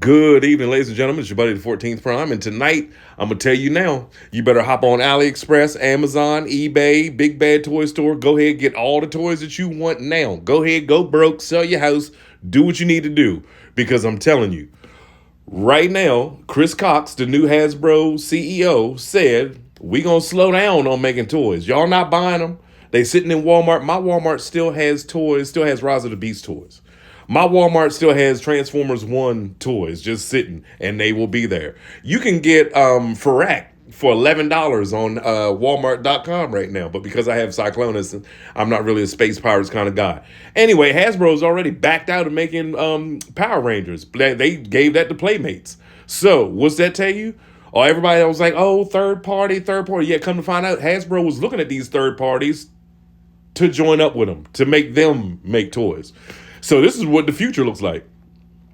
Good evening, ladies and gentlemen. It's your buddy, the 14th Prime. And tonight, I'm going to tell you now, you better hop on AliExpress, Amazon, eBay, Big Bad Toy Store. Go ahead, get all the toys that you want now. Go ahead, go broke, sell your house, do what you need to do. Because I'm telling you, right now, Chris Cox, the new Hasbro CEO, said, we going to slow down on making toys. Y'all not buying them. They sitting in Walmart. My Walmart still has toys, still has Rise of the Beast toys. My Walmart still has Transformers 1 toys just sitting, and they will be there. You can get Ferrac for $11 on Walmart.com right now, but because I have Cyclonus, I'm not really a Space Pirates kind of guy. Anyway, Hasbro's already backed out of making Power Rangers. They gave that to Playmates. So, what's that tell you? Oh, everybody was like, oh, third party. Yeah, come to find out, Hasbro was looking at these third parties to join up with them, to make them make toys. So this is what the future looks like.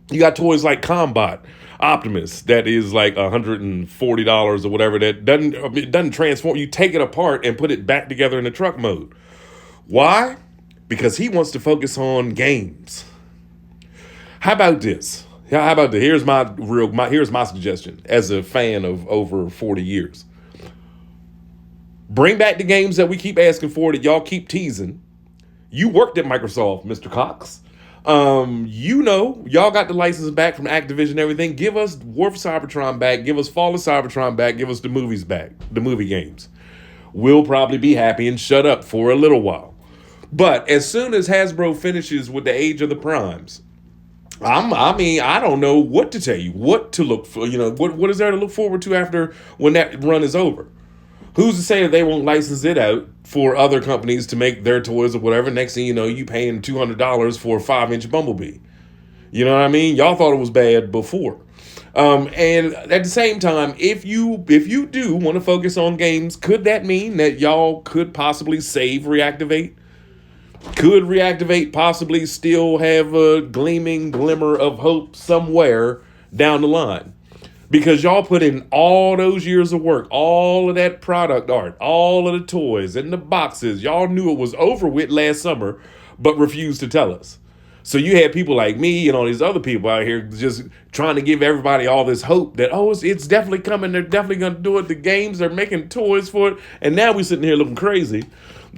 You got toys like Combat Optimus that is like $140 or whatever. That doesn't transform. You take it apart and put it back together in the truck mode. Why? Because he wants to focus on games. How about this? Here's my suggestion as a fan of over 40 years. Bring back the games that we keep asking for that y'all keep teasing. You worked at Microsoft, Mr. Cox. Y'all got the license back from Activision and everything. Give us War for Cybertron back. Give us Fall of Cybertron back. Give us the movies back, the movie games. We'll probably be happy and shut up for a little while. But as soon as Hasbro finishes with the Age of the Primes, I don't know what to tell you, what to look for. What is there to look forward to after when that run is over? Who's to say that they won't license it out for other companies to make their toys or whatever? Next thing you know, you paying $200 for a 5-inch Bumblebee. You know what I mean? Y'all thought it was bad before. And at the same time, if you do want to focus on games, could that mean that y'all could possibly save Reactivate? Could Reactivate possibly still have a gleaming glimmer of hope somewhere down the line? Because y'all put in all those years of work, all of that product art, all of the toys and the boxes. Y'all knew it was over with last summer, but refused to tell us. So you had people like me and all these other people out here just trying to give everybody all this hope that, it's definitely coming. They're definitely going to do it. The games, they're making toys for it. And now we're sitting here looking crazy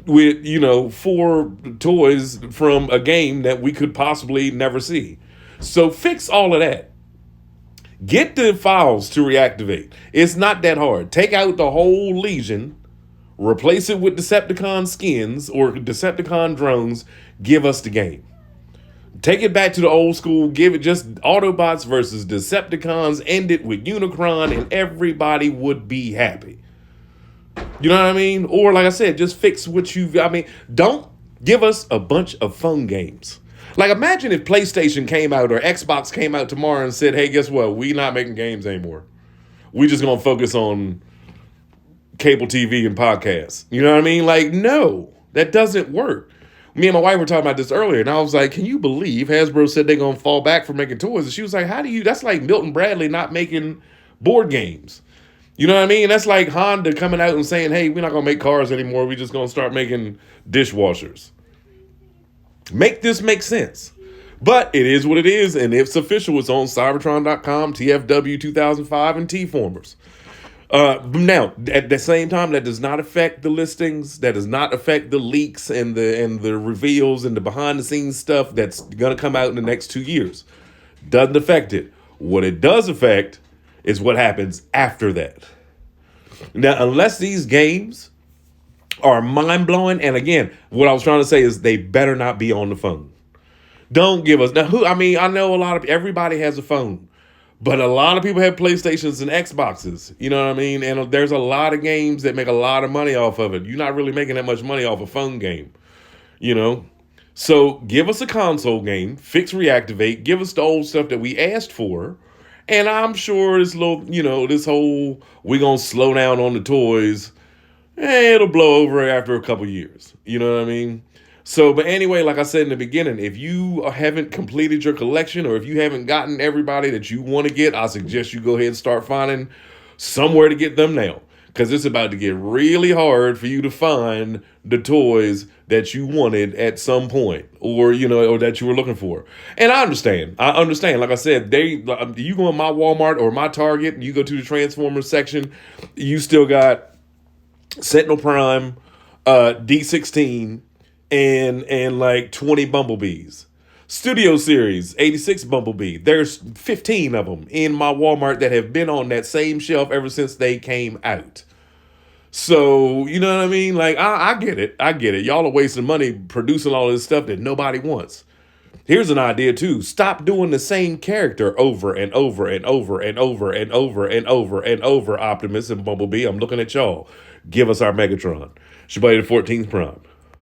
with, 4 toys from a game that we could possibly never see. So fix all of that. Get the files to Reactivate. It's not that hard. Take out the whole Legion, replace it with Decepticon skins or Decepticon drones, give us the game. Take it back to the old school, give it just Autobots versus Decepticons, end it with Unicron, and everybody would be happy. You know what I mean? Or like I said, just fix what don't give us a bunch of phone games. Like, imagine if PlayStation came out or Xbox came out tomorrow and said, hey, guess what? We not making games anymore. We just going to focus on cable TV and podcasts. You know what I mean? Like, no, that doesn't work. Me and my wife were talking about this earlier, and I was like, can you believe Hasbro said they're going to fall back from making toys? And she was like, that's like Milton Bradley not making board games. You know what I mean? That's like Honda coming out and saying, hey, we're not going to make cars anymore. We're just going to start making dishwashers. Make this make sense. But it is what it is, and it's official. It's on Cybertron.com, TFW 2005, and T-Formers. Now, at the same time, that does not affect the listings. That does not affect the leaks and the reveals and the behind-the-scenes stuff that's going to come out in the next 2 years. Doesn't affect it. What it does affect is what happens after that. Now, unless these games are mind-blowing. And again, what I was trying to say is they better not be on the phone. Don't give us... Now, I know everybody has a phone. But a lot of people have PlayStations and Xboxes. You know what I mean? And there's a lot of games that make a lot of money off of it. You're not really making that much money off a phone game. So give us a console game. Fix Reactivate. Give us the old stuff that we asked for. And I'm sure this whole... We're going to slow down on the toys... it'll blow over after a couple years. You know what I mean? So, but anyway, like I said in the beginning, if you haven't completed your collection or if you haven't gotten everybody that you want to get, I suggest you go ahead and start finding somewhere to get them now. because it's about to get really hard for you to find the toys that you wanted at some point, or or that you were looking for. And I understand. Like I said, you go in my Walmart or my Target, and you go to the Transformers section, you still got Sentinel Prime, D16, and like 20 Bumblebees. Studio Series 86 Bumblebee. There's 15 of them in my Walmart that have been on that same shelf ever since they came out. So, you know what I mean? Like, I get it. I get it. Y'all are wasting money producing all this stuff that nobody wants. Here's an idea too. Stop doing the same character over and over and over and over and over and over and over, Optimus and Bumblebee. I'm looking at y'all. Give us our Megatron. It's your buddy, the 14th Prime.